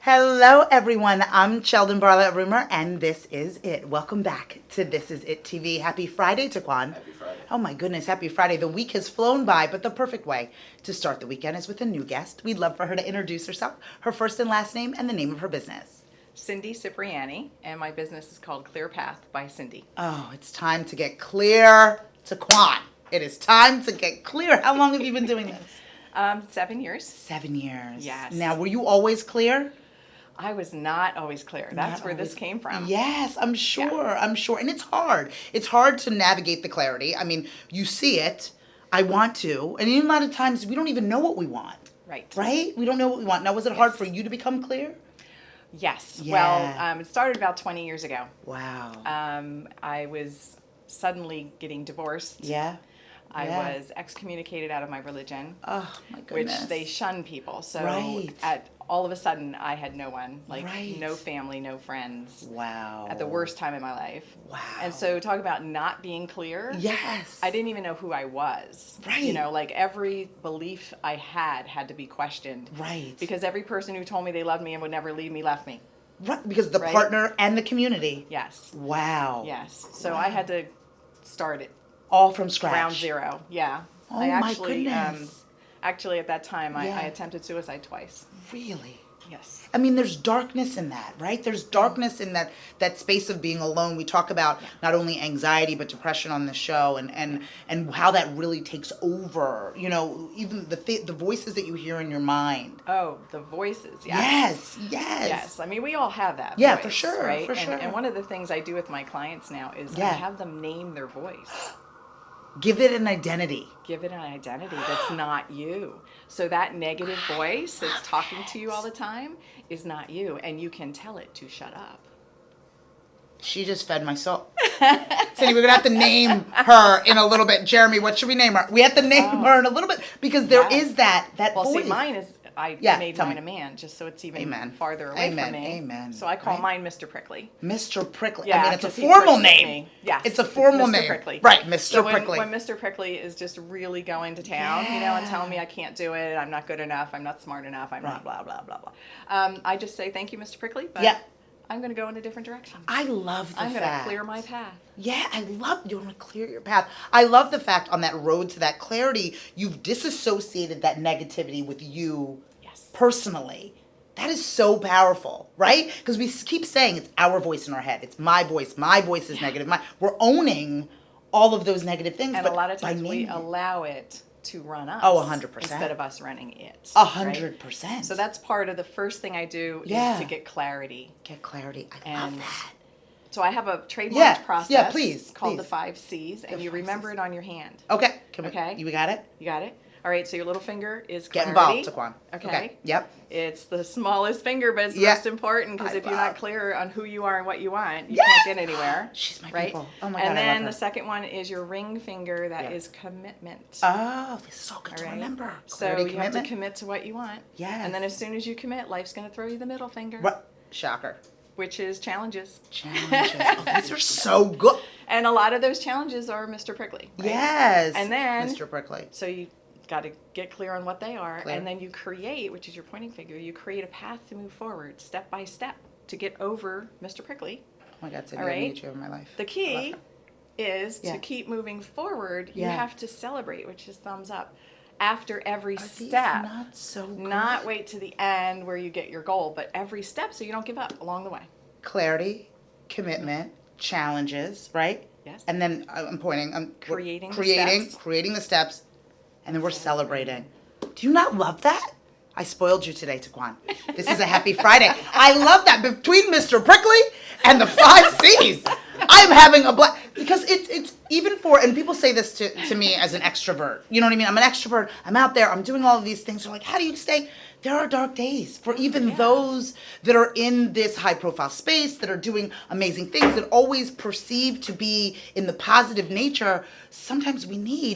Hello, everyone. I'm Sheldon Barlett Rumor, and this is it. Welcome back to This Is It TV. Happy Friday, Taquan. Happy Friday. Oh my goodness, happy Friday. The week has flown by, but the perfect way to start the weekend is with a new guest. We'd love for her to introduce herself, her first and last name, and the name of her business. Cindy Cipriani, and my business is called Clear Path by Cindy. Oh, it's time to get clear, Taquan. It is time to get clear. How long have you been doing this? 7 years. 7 years. Yes. Now, were you always clear? I was not always clear. That's Not where always- this came from. Yes, I'm sure. Yeah. I'm sure. And it's hard. It's hard to navigate the clarity. I mean, you see it. I want to. And a lot of times we don't even know what we want. Right. Right? We don't know what we want. Now, was it hard Yes. for you to become clear? Yes. Yeah. Well, it started about 20 years ago. Wow. I was suddenly getting divorced. Yeah. I Yeah. was excommunicated out of my religion, Oh, my which goodness. they shun people. So Right. all of a sudden, I had no one, like Right. no family, no friends. Wow. At the worst time in my life. Wow. And so talk about not being clear. Yes. I didn't even know who I was. Right. You know, like every belief I had to be questioned. Right. Because every person who told me they loved me and would never leave me left me. Right, because the Right? partner and the community. Yes. Wow. Yes. So Wow. I had to start it All from scratch. ground zero. Yeah. Oh, I my actually, goodness. actually at that time Yeah. I attempted suicide twice. Really? Yes. I mean, there's darkness in that, right? There's darkness in that space of being alone. We talk about not only anxiety but depression on the show, and how that really takes over. You know, even the voices that you hear in your mind. Oh, the voices. Yes, yes. Yes, I mean we all have that. Yeah, voice, for sure, right? for sure. And one of the things I do with my clients now is Yeah. I have them name their voice. Give it an identity. Give it an identity that's not you. So that negative voice that's talking to you all the time is not you, and you can tell it to shut up. She just fed my soul. Cindy, we're gonna have to name her in a little bit. Jeremy, what should we name her? We have to name her in a little bit because there is that Well, voice. see, mine is I Yeah, made tell mine me. a man just so it's even Amen. farther away Amen, from me. amen, So I call right? mine Mr. Prickly. Mr. Prickly. Yeah, I mean, it's a 'cause he formal pricks at name. me. Yes, It's a formal Mr. name. Prickly. Right, Mr. So Prickly. when Mr. Prickly is just really going to town, you know, and telling me I can't do it, I'm not good enough, I'm not smart enough, I'm Right. not blah blah blah blah. I just say thank you, Mr. Prickly, but Yeah. I'm going to go in a different direction. I love the I'm going fact. to clear my path. Yeah, I love you want to clear your path. I love the fact on that road to that clarity, you've disassociated that negativity with you Yes. personally. That is so powerful, right? Because we keep saying it's our voice in our head. It's my voice. My voice is negative. We're owning all of those negative things. And but a lot of by times we naming it- allow it to run us. Oh, 100%. Instead of us running it. 100%. So that's part of the first thing I do Yeah. is to get clarity. Get clarity. I love And that. So I have a trademarked Yeah, process yeah, please, called please. the 5 C's, and The you 5 remember Cs. it on your hand. Okay. Okay. You got it? You got it? All right, so your little finger is Get clarity. involved, Taquan. Okay. Yep. It's the smallest finger, but it's the Yeah. most important because I if you're love- not clear on who you are and what you want, you Yes! can't get anywhere. She's my right? people. Oh my God, And I then love her. the second one is your ring finger. That Yeah. is commitment. Oh, this is so good All to right? remember. So Clarity, you have to commitment. commit to what you want. Yes. And then as soon as you commit, life's going to throw you the middle finger, What? Shocker. which is challenges. Challenges. Oh, these are so good. And a lot of those challenges are Mr. Prickly. Right? Yes. And then- Mr. Prickly. So you got to get clear on what they are, Clear. and then you create, which is your pointing finger, you create a path to move forward step by step to get over Mr. Prickly. Oh my God, Cindy, All I right. need you in my life. The I key love is Yeah. to keep moving forward. You Yeah. have to celebrate, which is thumbs up, after every it. Are these step. not so good? Not wait to the end where you get your goal, but every step so you don't give up along the way. Clarity, commitment, challenges, right? Yes. And then I'm pointing. I'm Creating the creating, steps. creating the steps, and then we're celebrating. Do you not love that? I spoiled you today, Taquan. This is a happy Friday. I love that. Between Mr. Prickly and the 5 C's, I'm having a blast. Because it's even for, and people say this to me as an extrovert. You know what I mean? I'm an extrovert. I'm out there. I'm doing all of these things. They're like, how do you stay? There are dark days for even those that are in this high profile space, that are doing amazing things, that always perceive to be in the positive nature. Sometimes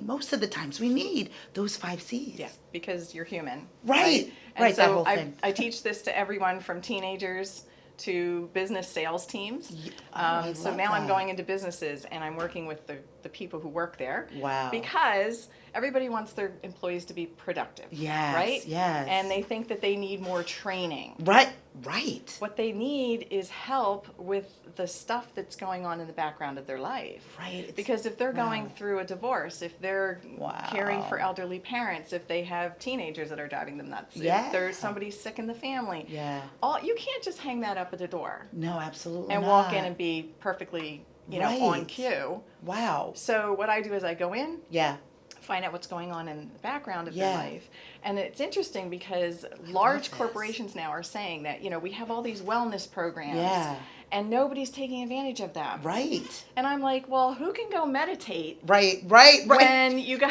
most of the times we need those 5 C's. Yeah, because you're human. Right. And Right, that so whole thing. I teach this to everyone from teenagers to business sales teams. I So love now I'm that. going into businesses and I'm working with the people who work there. Wow. Because everybody wants their employees to be productive. Yes, right? yes. And they think that they need more training. Right, right. What they need is help with the stuff that's going on in the background of their life. Right. Because if they're wow. going through a divorce, if they're Wow. caring for elderly parents, if they have teenagers that are driving them nuts, Yeah. if there's somebody sick in the family, Yeah. you can't just hang that up at the door No, absolutely and not. walk in and be perfectly, Right. on cue. Wow. So what I do is I go in, Yeah. find out what's going on in the background of Yeah. their life. And it's interesting because large this. corporations now are saying that, we have all these wellness programs Yeah. and nobody's taking advantage of them. Right. And I'm like, well, who can go meditate Right, right, right. when you got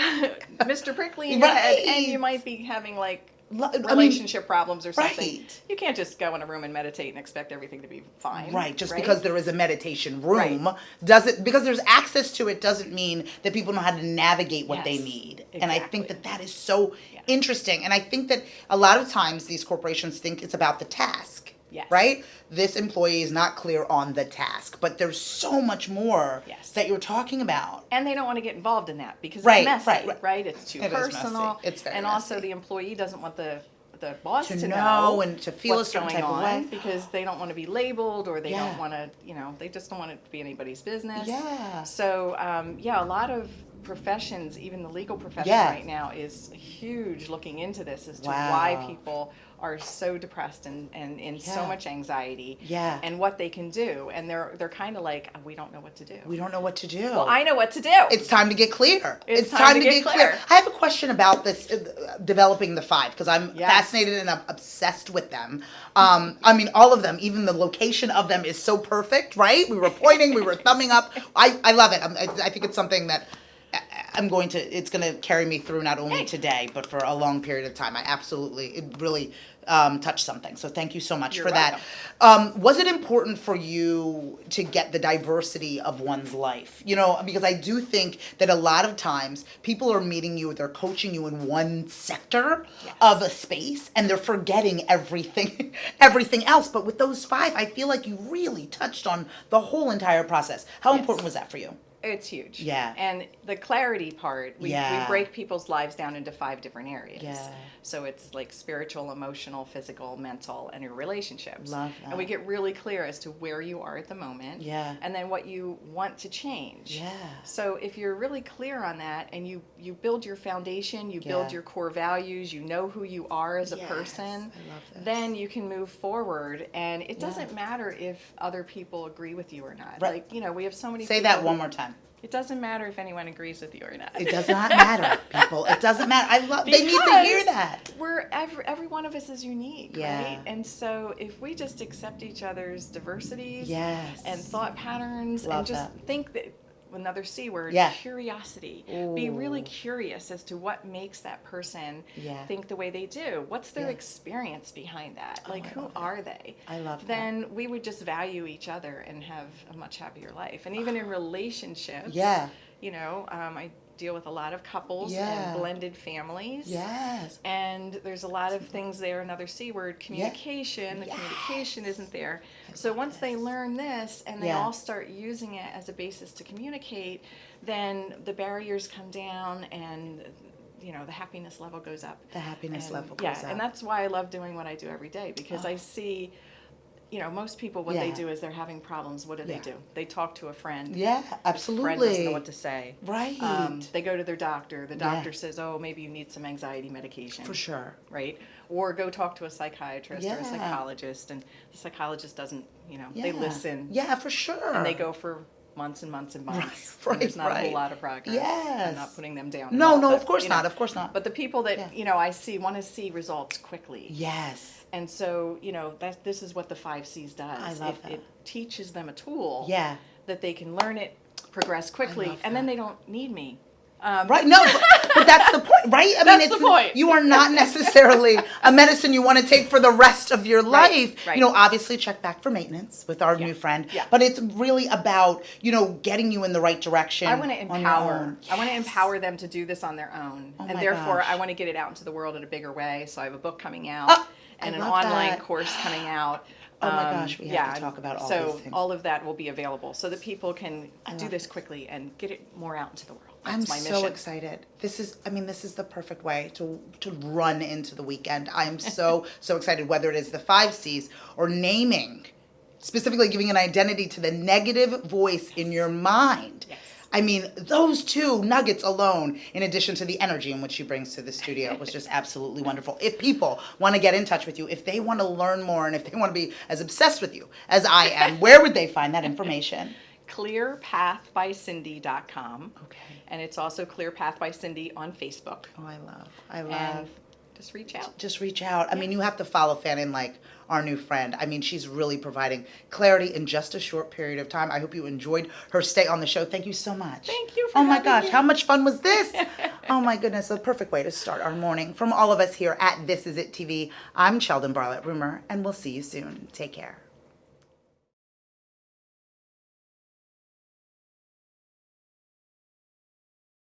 Mr. Prickly in your head and you might be having relationship problems or something. Right. You can't just go in a room and meditate and expect everything to be fine. Right, just because there is a meditation room because there's access to it doesn't mean that people know how to navigate what they Yes, need. And I think exactly. that is so interesting. And I think that a lot of times these corporations think it's about the task. Yes. Right? This employee is not clear on the task, but there's so much more Yes. that you're talking about. And they don't want to get involved in that because Right, it's messy, right. It's too It is messy. personal. It's very and also messy. the employee doesn't want the boss To to know and to feel a what's certain going type of on way. because they don't want to be labeled or they Yeah. don't want to, they just don't want it to be anybody's business. Yeah. So, a lot of professions, even the legal profession Yeah. right now, is huge looking into this as to Wow. why people are so depressed and in so Yeah. much anxiety Yeah. and what they can do. And they're kind of like, we don't know what to do. We don't know what to do. Well, I know what to do. It's time to get clear. It's time to get clear. I have a question about this developing the 5 because I'm Yes. fascinated and I'm obsessed with them. I mean, all of them, even the location of them is so perfect, right? We were pointing, we were thumbing up. I love it. I think it's something that it's going to carry me through not only today, but for a long period of time. It really touched something. So thank you so much You're for that. Was it important for you to get the diversity of one's life? Because I do think that a lot of times people are meeting you, they're coaching you in one sector of a space, and they're forgetting everything else. But with those 5, I feel like you really touched on the whole entire process. How important was that for you? It's huge. Yeah. And the clarity part, we Yeah. break people's lives down into 5 different areas. Yeah. So it's like spiritual, emotional, physical, mental, and your relationships. Love that. And we get really clear as to where you are at the moment. Yeah. And then what you want to change. Yeah. So if you're really clear on that and you build your foundation, you build Yeah. your core values, you know who you are as a Yes, person, I love this. then you can move forward. And it doesn't matter if other people agree with you or not. Right. Like, we have so many Say people that who- one more time. It doesn't matter if anyone agrees with you or not. It does not matter, people. It doesn't matter. They need to hear that. We're every one of us is unique, Yeah. right? And so if we just accept each other's diversities Yes. and thought patterns Love and just that. think that another C word, Yeah. curiosity. Be Ooh. really curious as to what makes that person Yeah. think the way they do. What's their Yeah. experience behind that? Oh, Like, I who love that. are they? I love that. Then we would just value each other and have a much happier life. And even in relationships, Yeah. I deal with a lot of couples Yeah. and blended families. Yes. And there's a lot of things there, another C word, communication. The Yes. communication isn't there. So once they learn this and they Yeah. all start using it as a basis to communicate, then the barriers come down and the happiness level goes up. The happiness And, level goes up. and that's why I love doing what I do every day because I see, most people, what they Yeah. do is they're having problems. What do they Yeah. do? They talk to a friend. Yeah, Friend doesn't absolutely. know what to say. Right. They go to their doctor. The doctor Yeah. says, "Oh, maybe you need some anxiety medication." For sure. Right? Or go talk to a psychiatrist or Yeah. a psychologist, and the psychologist doesn't. Yeah. They listen. Yeah, for sure. And they go for months and months and months. Right, and there's not a right. whole lot of progress. Yes. I'm not putting them down. at No, all, no, but, of course not. Of course not. But the people that Yeah. I see want to see results quickly. Yes. And so, this is what the 5 C's does. I love that. It teaches them a tool Yeah. that they can learn it, progress quickly, love and then that. they don't need me. Right? No, but that's the point, right? I That's the point. You are not necessarily a medicine you want to take for the rest of your life. right. Obviously check back for maintenance with our new friend. Yeah. But it's really about, getting you in the right direction. I want to on your empower. own. I want to Yes. empower them to do this on their own, Oh and my therefore gosh. I want to get it out into the world in a bigger way. So I have a book coming out and I an love online that. course coming out. Oh my gosh, we have to talk about all so these things. all of that will be available so that people can I do love this this. quickly and get it more out into the world. I'm my so mission. excited. This is the perfect way to run into the weekend. I am so, so excited, whether it is the 5 C's or naming, specifically giving an identity to the negative voice in your mind. Yes. I mean, those 2 nuggets alone, in addition to the energy in which she brings to the studio, was just absolutely wonderful. If people want to get in touch with you, if they want to learn more, and if they want to be as obsessed with you as I am, where would they find that information? clearpathbycindy.com. Okay. And it's also Clear Path by Cindy on Facebook. Oh, I love. And just reach out. Just reach out. I mean, you have to follow Fannin like our new friend. I mean, she's really providing clarity in just a short period of time. I hope you enjoyed her stay on the show. Thank you so much. Thank you for Oh my having gosh, me. how much fun was this? Oh my goodness, a perfect way to start our morning. From all of us here at This Is It TV, I'm Sheldon Bartlett Rumor, and we'll see you soon. Take care.